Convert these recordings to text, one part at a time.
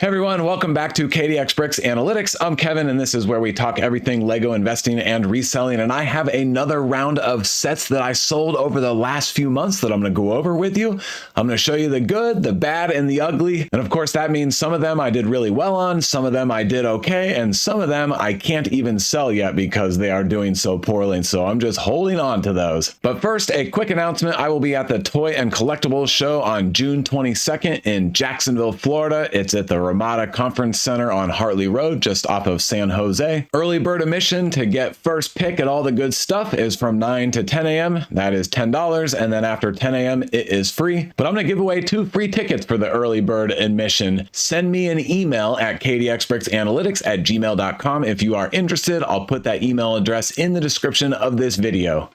Hey everyone, welcome back to KDX Bricks Analytics. I'm Kevin, and this is where we talk everything Lego investing and reselling. And I have another round of sets that I sold over the last few months that I'm going to go over with you. I'm going to show you the good, the bad, and the ugly. And of course, that means some of them I did really well on, some of them I did okay, and some of them I can't even sell yet because they are doing so poorly. So I'm just holding on to those. But first, a quick announcement. I will be at the Toy and Collectibles Show on June 22nd in Jacksonville, Florida. It's at the Ramada Conference Center on Hartley Road, just off of San Jose. Early bird admission to get first pick at all the good stuff is from 9 to 10 a.m. That is $10. And then after 10 a.m. it is free. But I'm going to give away 2 free tickets for the early bird admission. Send me an email at kdxbricksanalytics@gmail.com if you are interested. I'll put that email address in the description of this video.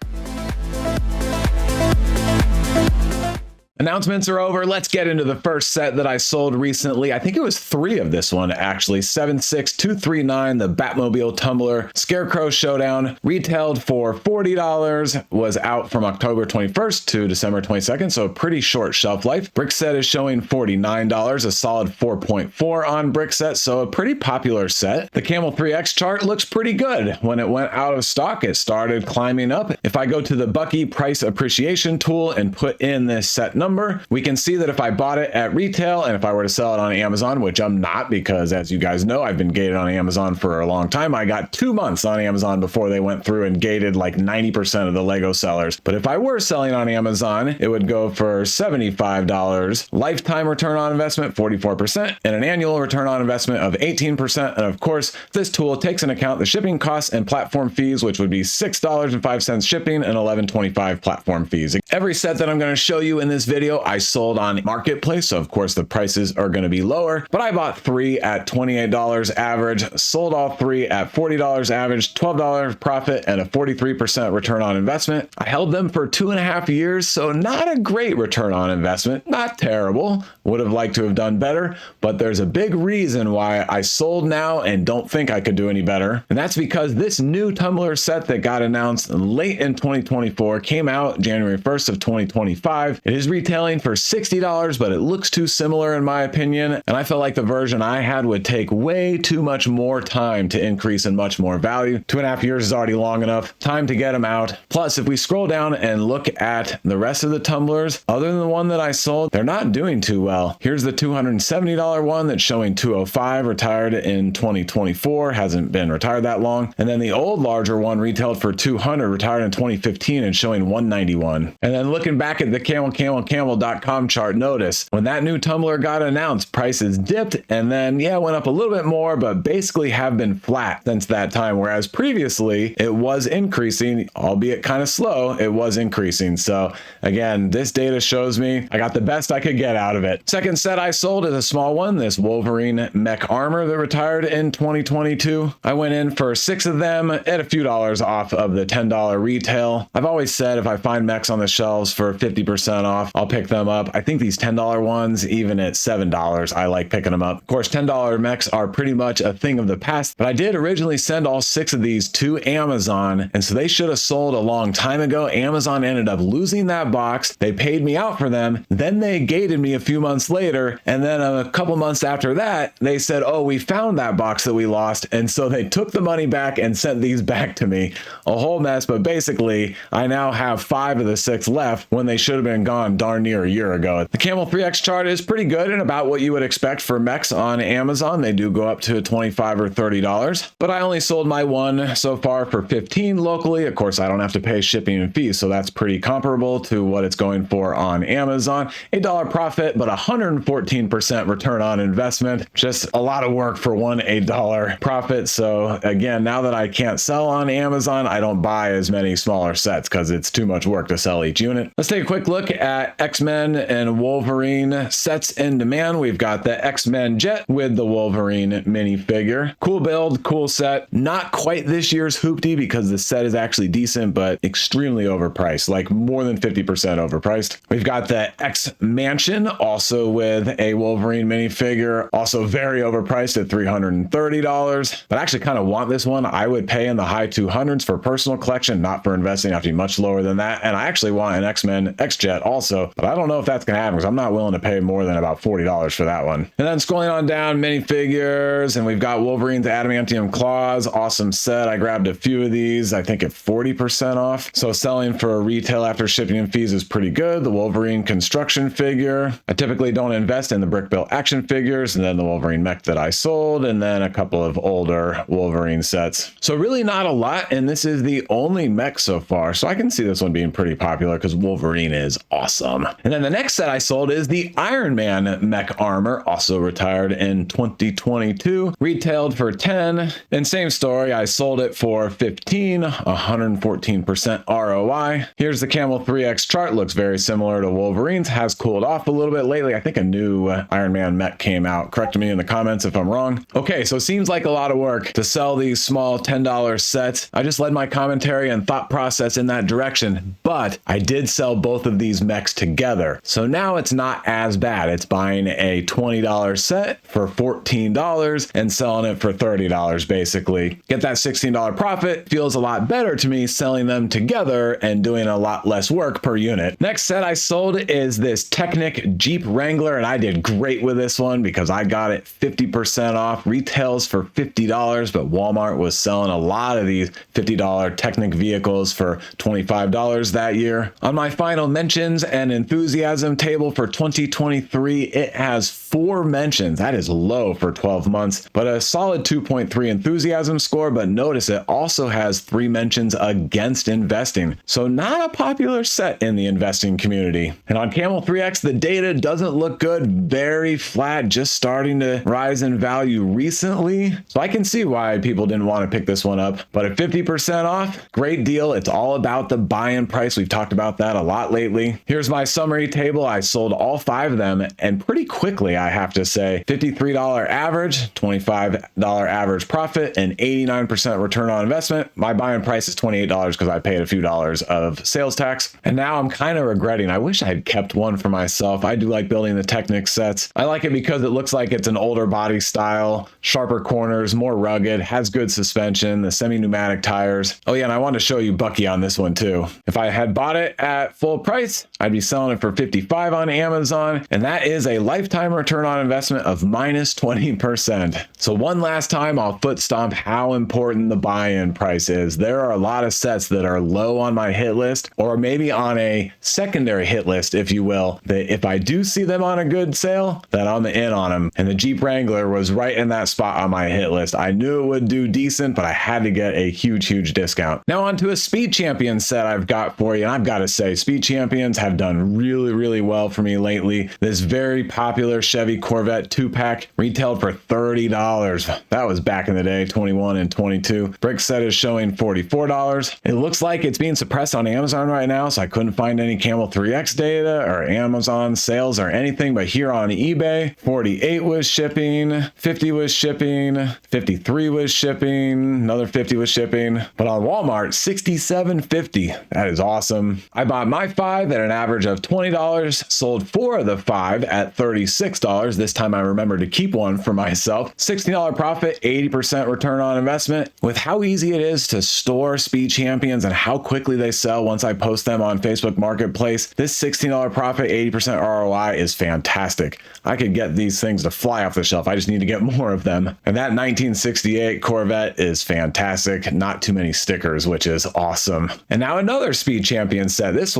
Announcements are over. Let's get into the first set that I sold recently. I think it was 3 of this one, actually. 76239, the Batmobile Tumbler Scarecrow Showdown, retailed for $40, was out from October 21st to December 22nd, so a pretty short shelf life. Brickset is showing $49, a solid 4.4 on Brickset, so a pretty popular set. The Camel 3X chart looks pretty good. When it went out of stock, it started climbing up. If I go to the Bucky price appreciation tool and put in this set number, we can see that if I bought it at retail and if I were to sell it on Amazon, which I'm not because as you guys know, I've been gated on Amazon for a long time. I got 2 months on Amazon before they went through and gated like 90% of the Lego sellers. But if I were selling on Amazon, it would go for $75. Lifetime return on investment, 44%, and an annual return on investment of 18%. And of course, this tool takes into account the shipping costs and platform fees, which would be $6.05 shipping and $11.25 platform fees. Every set that I'm going to show you in this video I sold on Marketplace, so of course the prices are going to be lower, but I bought 3 at $28 average, sold all 3 at $40 average, $12 profit, and a 43% return on investment. I held them for 2.5 years, so not a great return on investment, not terrible. Would have liked to have done better, but there's a big reason why I sold now and don't think I could do any better, and that's because this new tumbler set that got announced late in 2024 came out January 1st of 2025. It is retailing for $60, but it looks too similar in my opinion, and I felt like the version I had would take way too much more time to increase in much more value. 2.5 years is already long enough. Time to get them out. Plus, if we scroll down and look at the rest of the tumblers, other than the one that I sold, they're not doing too well. Here's the $270 one that's showing $205, retired in 2024, hasn't been retired that long. And then the old larger one retailed for $200, retired in 2015 and showing $191. And then looking back at the camel.com chart, notice when that new tumbler got announced, prices dipped and then went up a little bit more, but basically have been flat since that time, whereas previously it was increasing, albeit kind of slow. It was increasing. So again, this data shows me I got the best I could get out of it. Second set I sold is a small one, this Wolverine mech armor that retired in 2022. I went in for 6 of them at a few dollars off of the $10 retail. I've always said if I find mechs on the shelves for 50% off, I'll pick them up. I think these $10 ones, even at $7, I like picking them up. Of course, $10 mechs are pretty much a thing of the past, but I did originally send all 6 of these to Amazon, and so they should have sold a long time ago. Amazon ended up losing that box. They paid me out for them. Then they gated me a few months later, and then a couple months after that, they said, oh, we found that box that we lost, and so they took the money back and sent these back to me. A whole mess, but basically, I now have 5 of the 6 left when they should have been gone darn near a year ago. The Camel 3X chart is pretty good and about what you would expect for mechs on Amazon. They do go up to $25 or $30, but I only sold my one so far for $15 locally. Of course, I don't have to pay shipping and fees, so that's pretty comparable to what it's going for on Amazon. $8 profit, but 114% return on investment. Just a lot of work for one $8 profit. So again, now that I can't sell on Amazon, I don't buy as many smaller sets because it's too much work to sell each unit. Let's take a quick look at X-Men and Wolverine sets in demand. We've got the X-Men Jet with the Wolverine minifigure. Cool build, cool set. Not quite this year's Hoopty because the set is actually decent, but extremely overpriced, like more than 50% overpriced. We've got the X-Mansion, also with a Wolverine minifigure, also very overpriced at $330. But I actually kind of want this one. I would pay in the high 200s for personal collection, not for investing. I have to be much lower than that. And I actually want an X-Men X-Jet also video, but I don't know if that's going to happen because I'm not willing to pay more than about $40 for that one. And then scrolling on down, minifigures, and we've got Wolverine's Adamantium Claws. Awesome set. I grabbed a few of these, I think at 40% off. So selling for retail after shipping and fees is pretty good. The Wolverine construction figure. I typically don't invest in the brick built action figures, and then the Wolverine mech that I sold, and then a couple of older Wolverine sets. So really not a lot, and this is the only mech so far. So I can see this one being pretty popular because Wolverine is awesome. And then the next set I sold is the Iron Man mech armor, also retired in 2022, retailed for 10. And same story, I sold it for 15, 114% ROI. Here's the Camel 3X chart, looks very similar to Wolverine's, has cooled off a little bit lately. I think a new Iron Man mech came out. Correct me in the comments if I'm wrong. Okay, so it seems like a lot of work to sell these small $10 sets. I just led my commentary and thought process in that direction, but I did sell both of these mechs together. So now it's not as bad. It's buying a $20 set for $14 and selling it for $30 basically. Get that $16 profit. Feels a lot better to me selling them together and doing a lot less work per unit. Next set I sold is this Technic Jeep Wrangler, and I did great with this one because I got it 50% off. Retails for $50, but Walmart was selling a lot of these $50 Technic vehicles for $25 that year. On my final mentions and enthusiasm table for 2023, it has 4 mentions. That is low for 12 months, but a solid 2.3 enthusiasm score. But notice it also has 3 mentions against investing. So not a popular set in the investing community. And on Camel 3X, the data doesn't look good, very flat, just starting to rise in value recently. So I can see why people didn't want to pick this one up, but at 50% off, great deal. It's all about the buy-in price. We've talked about that a lot lately. Here's my summary table. I sold all 5 of them, and pretty quickly, I have to say. $53 average, $25 average profit, and 89% return on investment. My buy-in price is $28 because I paid a few dollars of sales tax. And now I'm kind of regretting. I wish I had kept one for myself. I do like building the Technic sets. I like it because it looks like it's an older body style, sharper corners, more rugged, has good suspension, the semi-pneumatic tires. Oh yeah, and I want to show you Bucky on this one too. If I had bought it at full price, I'd be selling it for $55 on Amazon, and that is a lifetime return on investment of minus 20%. So one last time, I'll foot stomp how important the buy-in price is. There are a lot of sets that are low on my hit list, or maybe on a secondary hit list, if you will, that if I do see them on a good sale, that I'm in on them. And the Jeep Wrangler was right in that spot on my hit list. I knew it would do decent, but I had to get a huge discount. Now on to a Speed Champion set I've got for you. And I've got to say, Speed Champions have done really well for me lately. This very popular Chevy Corvette 2-pack retailed for $30. That was back in the day, 21 and 22. Brick set is showing $44. It looks like it's being suppressed on Amazon right now, so I couldn't find any Camel 3X data or Amazon sales or anything, but here on eBay, 48 was shipping, 50 was shipping, 53 was shipping, another 50 was shipping, but on Walmart, $67.50. That is awesome. I bought my 5 at an average of $20, sold 4 of the 5 at $36. This time I remembered to keep one for myself. $16 profit, 80% return on investment. With how easy it is to store Speed Champions and how quickly they sell once I post them on Facebook Marketplace, this $16 profit, 80% ROI is fantastic. I could get these things to fly off the shelf. I just need to get more of them. And that 1968 Corvette is fantastic. Not too many stickers, which is awesome. And now another Speed Champion set. This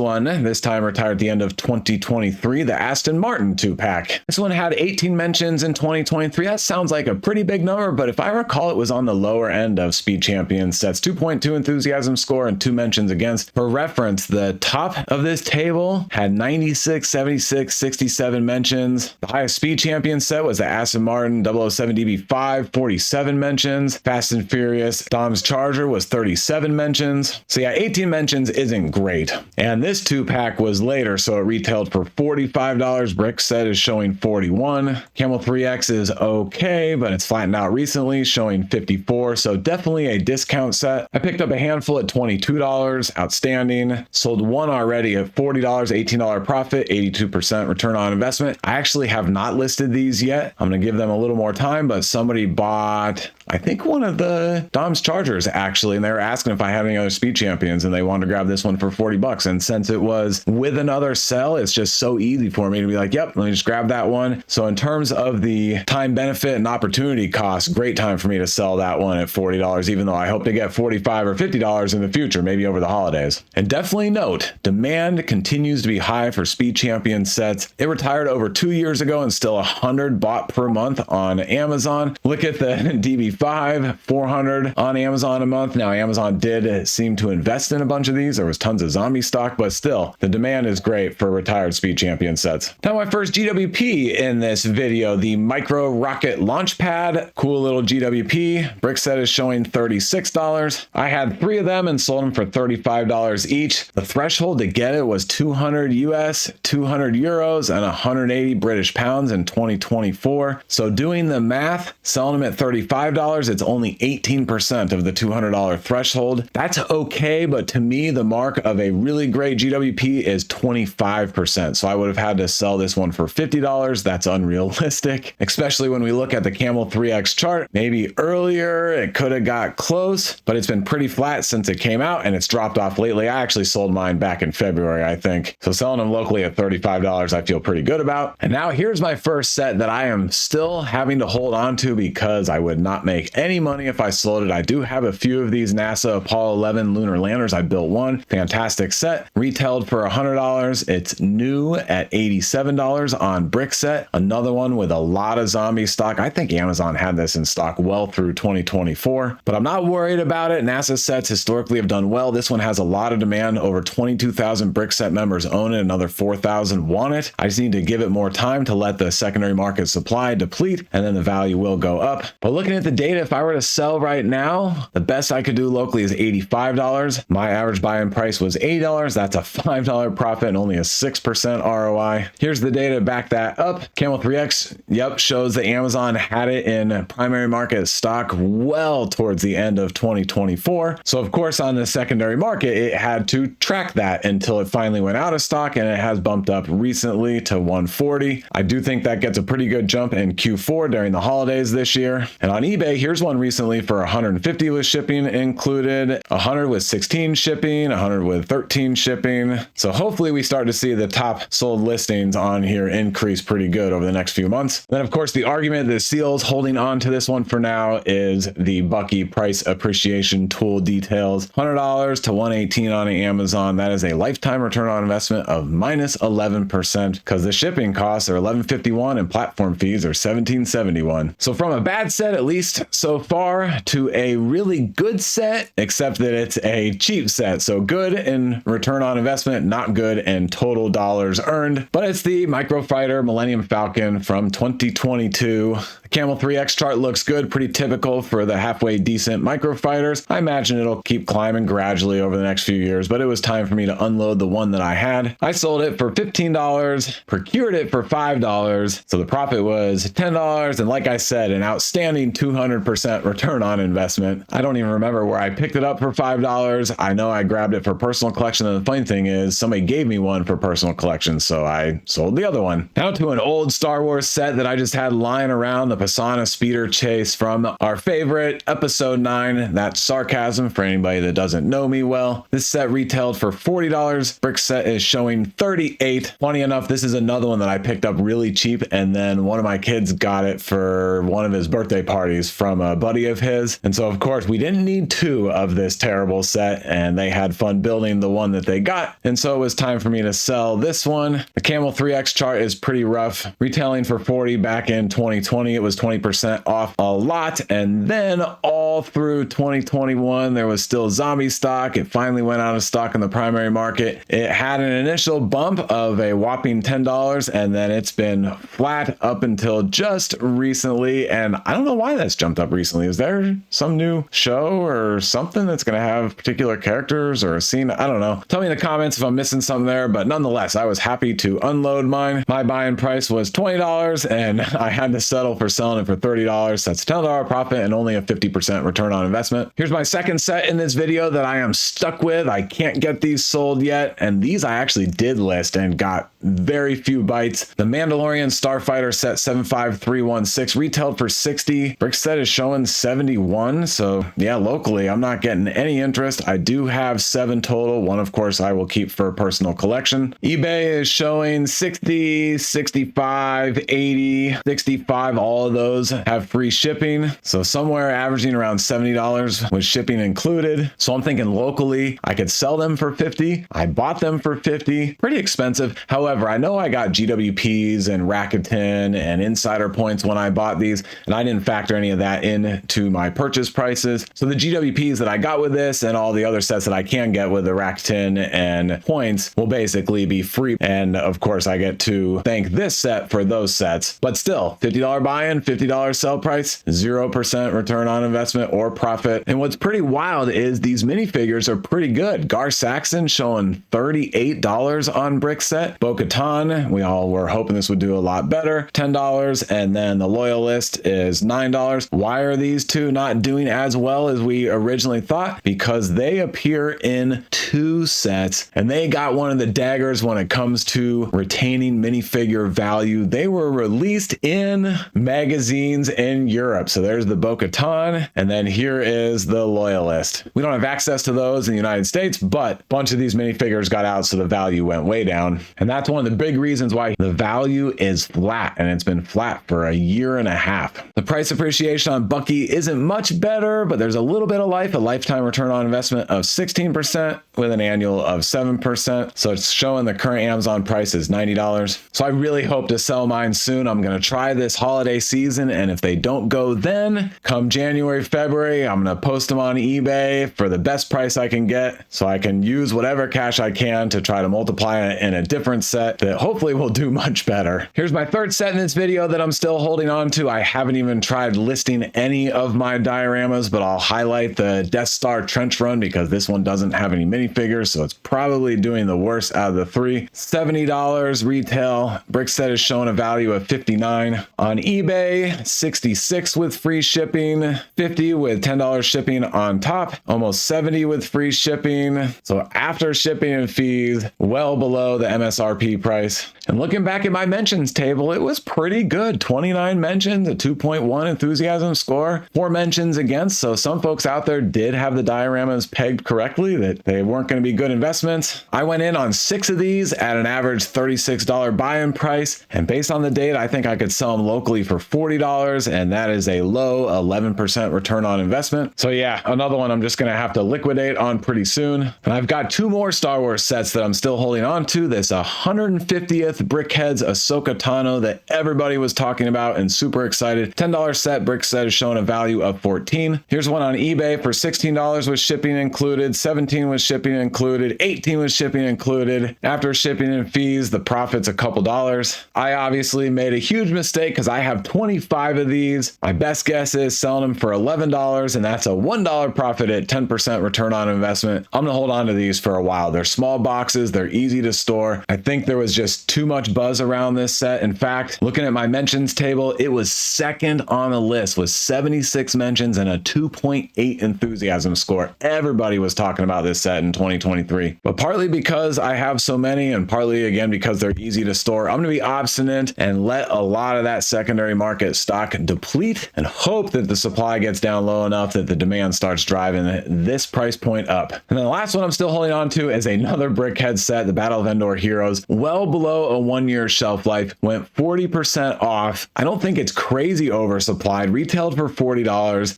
time retired at the end of 2023, the Aston Martin 2-pack. This one had 18 mentions in 2023. That sounds like a pretty big number, but if I recall, it was on the lower end of Speed Champion sets. 2.2 enthusiasm score and 2 mentions against. For reference, the top of this table had 96, 76, 67 mentions. The highest Speed Champion set was the Aston Martin 007 DB5, 47 mentions. Fast and Furious Dom's Charger was 37 mentions. So yeah, 18 mentions isn't great. And this 2-pack was later, so it retailed for $45. Brick set is showing 41. Camel 3X is okay, but it's flattened out recently, showing 54. So definitely a discount set. I picked up a handful at $22. Outstanding. Sold one already at $40, $18 profit, 82% return on investment. I actually have not listed these yet. I'm going to give them a little more time, but somebody bought, I think, one of the Dom's Chargers actually, and they were asking if I had any other Speed Champions, and they wanted to grab this one for $40. And since it was with another another sell, it's just so easy for me to be like, yep, let me just grab that one. So in terms of the time benefit and opportunity cost, great time for me to sell that one at $40, even though I hope to get $45 or $50 in the future, maybe over the holidays. And definitely note, demand continues to be high for Speed Champion sets. It retired over 2 years ago and still 100 bought per month on Amazon. Look at the DB5, 400 on Amazon a month. Now, Amazon did seem to invest in a bunch of these. There was tons of zombie stock, but still, the demand is great for retired Speed Champion sets. Now, my first GWP in this video, the Micro Rocket Launch Pad. Cool little GWP. Brick set is showing $36. I had 3 of them and sold them for $35 each. The threshold to get it was 200 US, 200 euros, and 180 British pounds in 2024. So doing the math, selling them at $35, it's only 18% of the $200 threshold. That's okay, but to me, the mark of a really great GWP is 25%. So I would have had to sell this one for $50. That's unrealistic, especially when we look at the Camel 3X chart. Maybe earlier it could have got close, but it's been pretty flat since it came out and it's dropped off lately. I actually sold mine back in February, I think. So selling them locally at $35, I feel pretty good about. And now here's my first set that I am still having to hold on to because I would not make any money if I sold it. I do have a few of these NASA Apollo 11 lunar landers. I built one. Fantastic set. Retailed for $100. It's new at $87 on Brickset. Another one with a lot of zombie stock. I think Amazon had this in stock well through 2024, but I'm not worried about it. NASA sets historically have done well. This one has a lot of demand. Over 22,000 Brickset members own it. Another 4,000 want it. I just need to give it more time to let the secondary market supply deplete, and then the value will go up. But looking at the data, if I were to sell right now, the best I could do locally is $85. My average buy-in price was $80. That's a $5 profit and only a 6% ROI. Here's the data to back that up. Camel 3X, yep, shows that Amazon had it in primary market stock well towards the end of 2024. So of course, on the secondary market, it had to track that until it finally went out of stock, and it has bumped up recently to 140. I do think that gets a pretty good jump in Q4 during the holidays this year. And on eBay, here's one recently for 150 with shipping included, 100 with 16 shipping, 100 with 13 shipping. So hopefully we start to see the top sold listings on here increase pretty good over the next few months. Then of course, the argument that Seal's holding on to this one for now is the Bucky price appreciation tool details. $100 to $118 on Amazon. That is a lifetime return on investment of minus 11% because the shipping costs are $11.51 and platform fees are $17.71. So from a bad set, at least so far, to a really good set, except that it's a cheap set. So good in return on investment, not good in total dollars earned. But it's the Microfighter Millennium Falcon from 2022. The Camel 3X chart looks good, pretty typical for the halfway decent microfighters. I imagine it'll keep climbing gradually over the next few years, but it was time for me to unload the one that I had. I sold it for $15, procured it for $5, so the profit was $10, and like I said, an outstanding 200% return on investment. I don't even remember where I picked it up for $5. I know I grabbed it for personal collection, and the funny thing is somebody gave me one for personal collection, so I sold the other one. Now to an old Star Wars set that I just had lying around, the Pisana Speeder Chase from our favorite episode 9. That's sarcasm for anybody that doesn't know me well. This set retailed for $40. Brick set is showing $38. Funny enough, this is another one that I picked up really cheap, and then one of my kids got it for one of his birthday parties from a buddy of his. And so of course we didn't need 2 of this terrible set, and they had fun building the one that they got. And so it was time for me to sell this one. The Camel 3X chart is pretty rough. Retailing for $40 back in 2020, it was 20% off a lot. And then all through 2021, there was still zombie stock. It finally went out of stock in the primary market. It had an initial bump of a whopping $10, and then it's been flat up until just recently. And I don't know why that's jumped up recently. Is there some new show or something that's going to have particular characters or a scene? I don't know. Tell me in the comments if I'm missing something there, but nonetheless, I was happy to unload mine. My buy-in price was $20, and I had to settle for selling it for $30. That's a $10 profit and only a 50% return on investment. Here's my second set in this video that I am stuck with. I can't get these sold yet, and these I actually did list and got very few bites. The Mandalorian Starfighter set 75316 retailed for 60. Brickset is showing 71. So yeah, locally, I'm not getting any interest. I do have 7 total. One, of course, I will keep for personal collection. eBay is showing 60, 65, 80, 65. All of those have free shipping. So somewhere averaging around $70 with shipping included. So I'm thinking locally, I could sell them for 50. I bought them for 50. Pretty expensive. However, I know I got GWPs and Rakuten and insider points when I bought these, and I didn't factor any of that into my purchase prices. So the GWPs that I got with this and all the other sets that I can get with the Rakuten and points will basically be free. And of course, I get to thank this set for those sets. But still, $50 buy-in, $50 sell price, 0% return on investment or profit. And what's pretty wild is these minifigures are pretty good. Gar Saxon showing $38 on Brickset. Bo-Katan, we all were hoping this would do a lot better, $10. And then the Loyalist is $9. Why are these two not doing as well as we originally thought? Because they appear in 2 sets and they got one of the daggers when it comes to retaining minifigure value. They were released in magazines in Europe. So there's the Bo-Katan, and then here is the Loyalist. We don't have access to those in the United States, but a bunch of these minifigures got out, so the value went way down. And that's one of the big reasons why the value is flat, and it's been flat for a year and a half. The price appreciation on Bucky isn't much better, but there's a little bit of life, a lifetime return on investment of 16% with an annual of 7%. So it's showing the current Amazon price is $90. So I really hope to sell mine soon. I'm going to try this holiday season, and if they don't go then, come January, February, I'm going to post them on eBay for the best price I can get, so I can use whatever cash I can to try to multiply it in a different set that hopefully will do much better. Here's my third set in this video that I'm still holding on to. I haven't even tried listing any of my dioramas, but I'll highlight the Death Star Trench Run because this one doesn't have any minifigures, so it's probably doing the worst out of the 3. $70 retail. Brickset is showing a value of 59. On eBay, 66 with free shipping, 50 with $10 shipping on top, almost 70 with free shipping. So after shipping and fees, well below the MSRP price. And looking back at my mentions table, it was pretty good. 29 mentions, a 2.1 enthusiasm score, 4 mentions against. So some folks out there did have the dioramas pegged correctly, that they weren't going to be good investments. I went in on 6 of these at an average $36 buy-in price. And based on the data, I think I could sell them locally for $40. And that is a low 11% return on investment. So yeah, another one I'm just going to have to liquidate on pretty soon. And I've got 2 more Star Wars sets that I'm still holding on to. This 150th Brickheads Ahsoka Tano that everybody was talking about and super excited. $10 set. Brickset is showing a value of 14. Here's one on eBay for $16 with shipping included, 17 with shipping included, 18 with shipping included. After shipping and fees, the profit's a couple dollars. I obviously made a huge mistake because I have 25 of these. My best guess is selling them for $11, and that's a $1 profit at 10% return on investment. I'm gonna hold on to these for a while. They're small boxes, they're easy to store. I think there was just too much buzz around this set. In fact, looking at my mentions table, it was second on the list with 76 mentions and a 2.8 enthusiasm score. Everybody was talking about this set in 2023. But partly because I have so many, and partly again because they're easy to store, I'm gonna be obstinate and let a lot of that secondary market stock deplete and hope that the supply gets down low enough that the demand starts driving this price point up. And then the last one I'm still holding on to is another Brickhead set, the Battle of Endor Heroes, well below a 1-year shelf life, went 40% off. I don't think it's crazy oversupplied. Retailed for $40.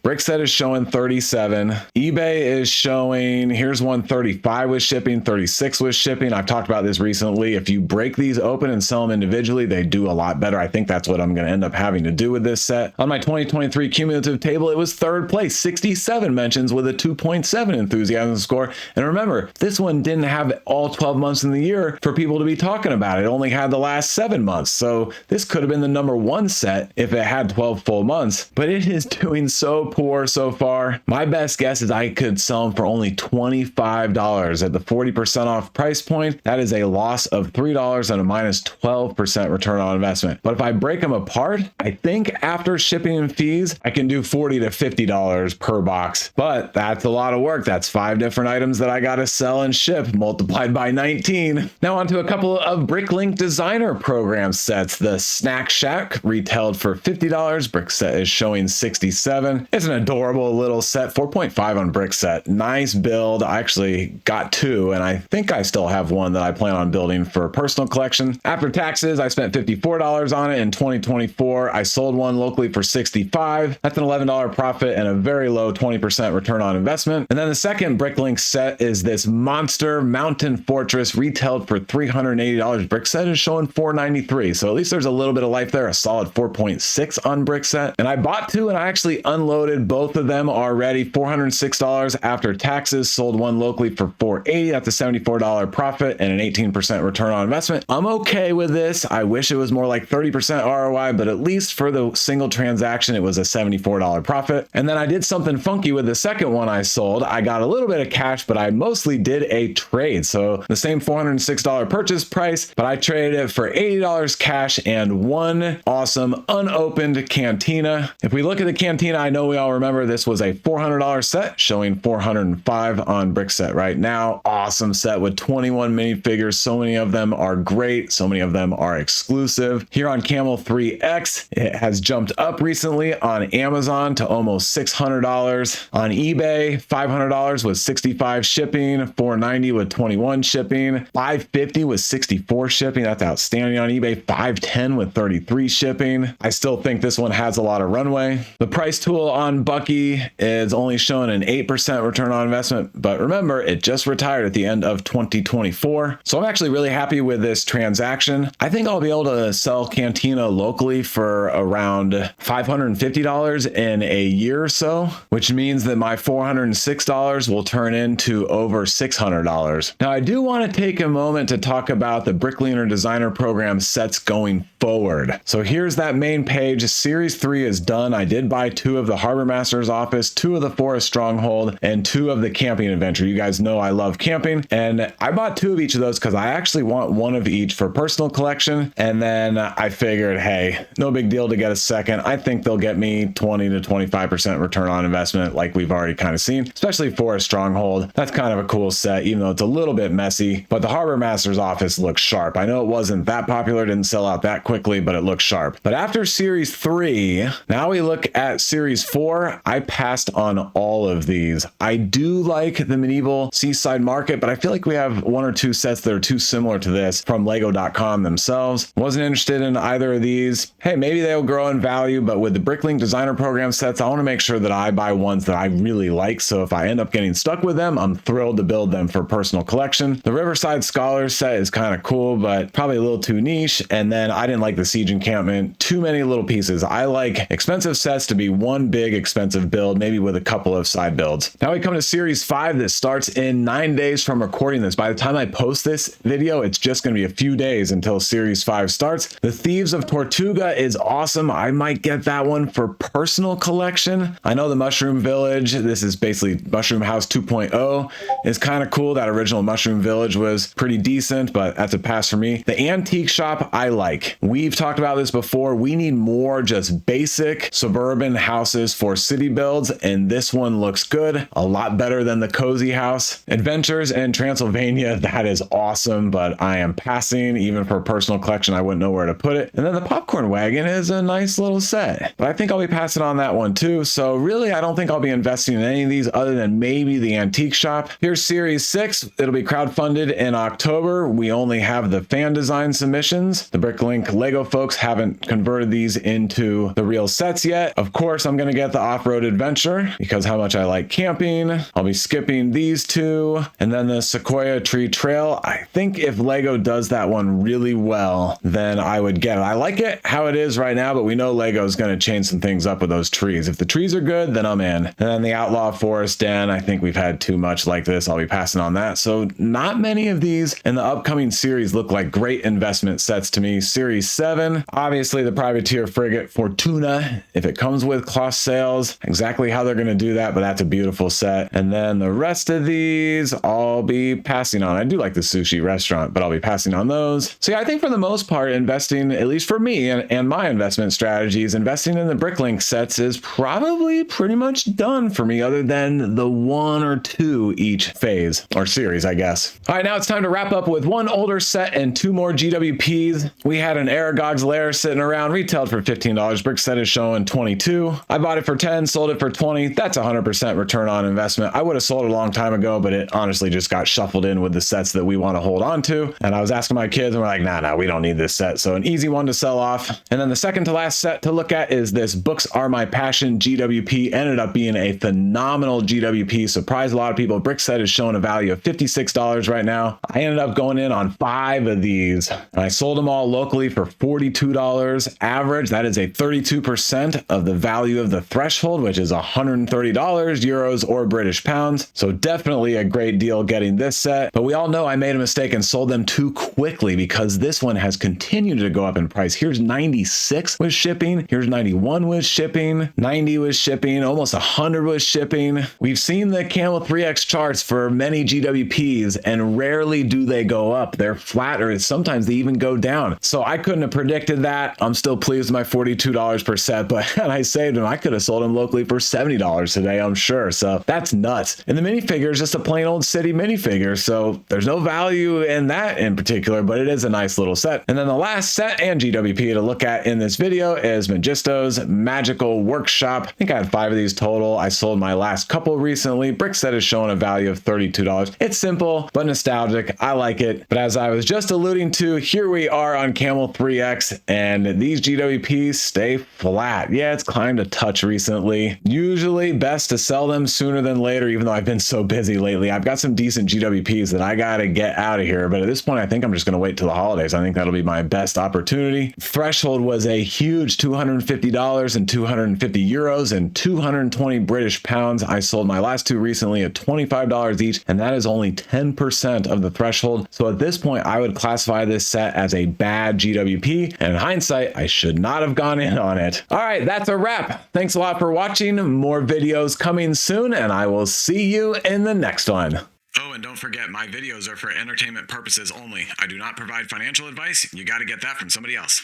Brickset is showing 37. eBay is showing, here's one 35 with shipping, 36 with shipping. I've talked about this recently. If you break these open and sell them individually, they do a lot better. I think that's what I'm going to end up having to do with this set. On my 2023 cumulative table, it was 3rd place, 67 mentions with a 2.7 enthusiasm score. And remember, this one didn't have all 12 months in the year for people to be talking about it. It only had the last 7 months. So this could have been the #1 set if it had 12 full months, but it is doing so poor so far. My best guess is I could sell them for only $25 at the 40% off price point. That is a loss of $3 and a minus 12% return on investment. But if I break them apart, I think after shipping and fees, I can do $40 to $50 per box. But that's a lot of work. That's 5 different items that I got to sell and ship multiplied by 19. Now on to a couple couple of Bricklink designer program sets. The Snack Shack retailed for $50. Brickset is showing 67. It's an adorable little set, 4.5 on Brickset. Nice build. I actually got two, and I think I still have one that I plan on building for personal collection. After taxes, I spent $54 on it in 2024. I sold one locally for $65. That's an $11 profit and a very low 20% return on investment. And then the second Bricklink set is this Monster Mountain Fortress, retailed for $380. Brickset is showing $493. So at least there's a little bit of life there, a solid 4.6 on Brickset. And I bought two and I actually unloaded both of them already. $406 after taxes, sold one locally for $480. That's a $74 profit and an 18% return on investment. I'm okay with this. I wish it was more like 30% ROI, but at least for the single transaction, it was a $74 profit. And then I did something funky with the second one I sold. I got a little bit of cash, but I mostly did a trade. So the same $406 purchase price, but I traded it for $80 cash and one awesome unopened cantina. If we look at the cantina, I know we all remember this was a $400 set, showing $405 on Brickset right now. Awesome set with 21 minifigures. So many of them are great. So many of them are exclusive. Here on Camel 3X, it has jumped up recently on Amazon to almost $600. On eBay, $500 with 65 shipping, $490 with 21 shipping, $550 with 64 shipping. That's outstanding on eBay. $510 with 33 shipping. I still think this one has a lot of runway. The price tool on Bucky is only showing an 8% return on investment, but remember, it just retired at the end of 2024. So I'm actually really happy with this transaction. I think I'll be able to sell Cantina locally for around $550 in a year or so, which means that my $406 will turn into over $600. Now, I do want to take a moment to talk about the Bricklink Designer Program sets going forward. So here's that main page. Series 3 is done. I did buy two of the Harbor Master's Office, two of the Forest Stronghold, and two of the Camping Adventure. You guys know I love camping, and I bought two of each of those because I actually want one of each for personal collection. And then I figured, hey, no big deal to get a second. I think they'll get me 20 to 25% return on investment, like we've already kind of seen, especially Forest Stronghold. That's kind of a cool set, even though it's a little bit messy, but the Harbor Master's Office looks sharp. I know it wasn't that popular, didn't sell out that quickly, but it looks sharp. But after Series 3, now we look at Series 4. I passed on all of these. I do like the Medieval Seaside Market, but I feel like we have one or two sets that are too similar to this from Lego.com themselves. Wasn't interested in either of these. Hey, maybe they'll grow in value, but with the Bricklink Designer Program sets, I want to make sure that I buy ones that I really like. So if I end up getting stuck with them, I'm thrilled to build them for personal collection. The Riverside Scholars set is kind of cool, but probably a little too niche. And then I didn't like the Siege Encampment. Too many little pieces. I like expensive sets to be one big expensive build, maybe with a couple of side builds. Now we come to Series 5. This starts in 9 days from recording this. By the time I post this video, it's just going to be a few days until Series 5 starts. The Thieves of Tortuga is awesome. I might get that one for personal collection. I know the Mushroom Village, this is basically Mushroom House 2.0, is kind of cool. That original Mushroom Village was pretty decent, but that's a pass for me. The Antique Shop, I like. We've talked about this before. We need more just basic suburban houses for city builds, and this one looks good. A lot better than the Cozy House. Adventures in Transylvania, that is awesome, but I am passing. Even for personal collection, I wouldn't know where to put it. And then the Popcorn Wagon is a nice little set, but I think I'll be passing on that one too. So really, I don't think I'll be investing in any of these other than maybe the Antique Shop. Here's Series 6. It'll be crowdfunded in October. We only have the fan design submissions. The Bricklink Lego folks haven't converted these into the real sets yet. Of course, I'm going to get the Off-Road Adventure because how much I like camping. I'll be skipping these two. And then the Sequoia Tree Trail. I think if Lego does that one really well, then I would get it. I like it how it is right now, but we know Lego is going to change some things up with those trees. If the trees are good, then I'm in. And then the Outlaw Forest Den, I think we've had too much like this. I'll be passing on that. So not many of these in the upcoming series look like great investment sets to me. Series 7, obviously the Privateer Frigate Fortuna, if it comes with cloth sails, exactly how they're going to do that, but that's a beautiful set. And then the rest of these I'll be passing on. I do like the sushi restaurant, but I'll be passing on those. So yeah, I think for the most part, investing, at least for me and my investment strategies, investing in the Bricklink sets is probably pretty much done for me, other than the one or two each phase or series, I guess. All right, now it's time to wrap up with one older set and 2 more GWPs. We had an Aragog's Lair sitting around, retailed for $15. Brick set is showing 22. I bought it for 10, sold it for 20. That's 100% return on investment. I would have sold it a long time ago, but it honestly just got shuffled in with the sets that we want to hold on to. And I was asking my kids, and we're like, nah, we don't need this set. So an easy one to sell off. And then the second to last set to look at is this Books Are My Passion GWP. Ended up being a phenomenal GWP. Surprised a lot of people. Brick set is showing a value of $56 right now. I ended up going in on 5 of these, and I sold them all locally for $42 average. That is a 32% of the value of the threshold, which is $130 euros or British pounds. So definitely a great deal getting this set. But we all know I made a mistake and sold them too quickly because this one has continued to go up in price. Here's 96 with shipping. Here's 91 with shipping. 90 with shipping. Almost 100 with shipping. We've seen the Camel 3X charts for many GWPs, and rarely do they go up. They're flat, or sometimes they even go down. So I couldn't have predicted that. I'm still pleased with my $42 per set, but had I saved them, I could have sold them locally for $70 today, I'm sure. So that's nuts. And the minifigure is just a plain old city minifigure, so there's no value in that in particular, but it is a nice little set. And then the last set and GWP to look at in this video is Magisto's Magical Workshop. I think I had 5 of these total. I sold my last couple recently. Brick set is showing a value of $32. It's simple, but nostalgic. I like it. But as I was just alluding to, here we are on Camel 3X, and these GWPs stay flat. Yeah, it's climbed a touch recently. Usually best to sell them sooner than later, even though I've been so busy lately. I've got some decent GWPs that I gotta get out of here, but at this point, I think I'm just gonna wait till the holidays. I think that'll be my best opportunity. Threshold was a huge $250 and 250 euros and 220 British pounds. I sold my last 2 recently at $25 each, and that is only 10% of the threshold. So at this point, I would classify this set as a bad GWP, and in hindsight, I should not have gone in on it. All right, that's a wrap. Thanks a lot for watching. More videos coming soon, and I will see you in the next one. Oh, and don't forget, my videos are for entertainment purposes only. I do not provide financial advice. You got to get that from somebody else.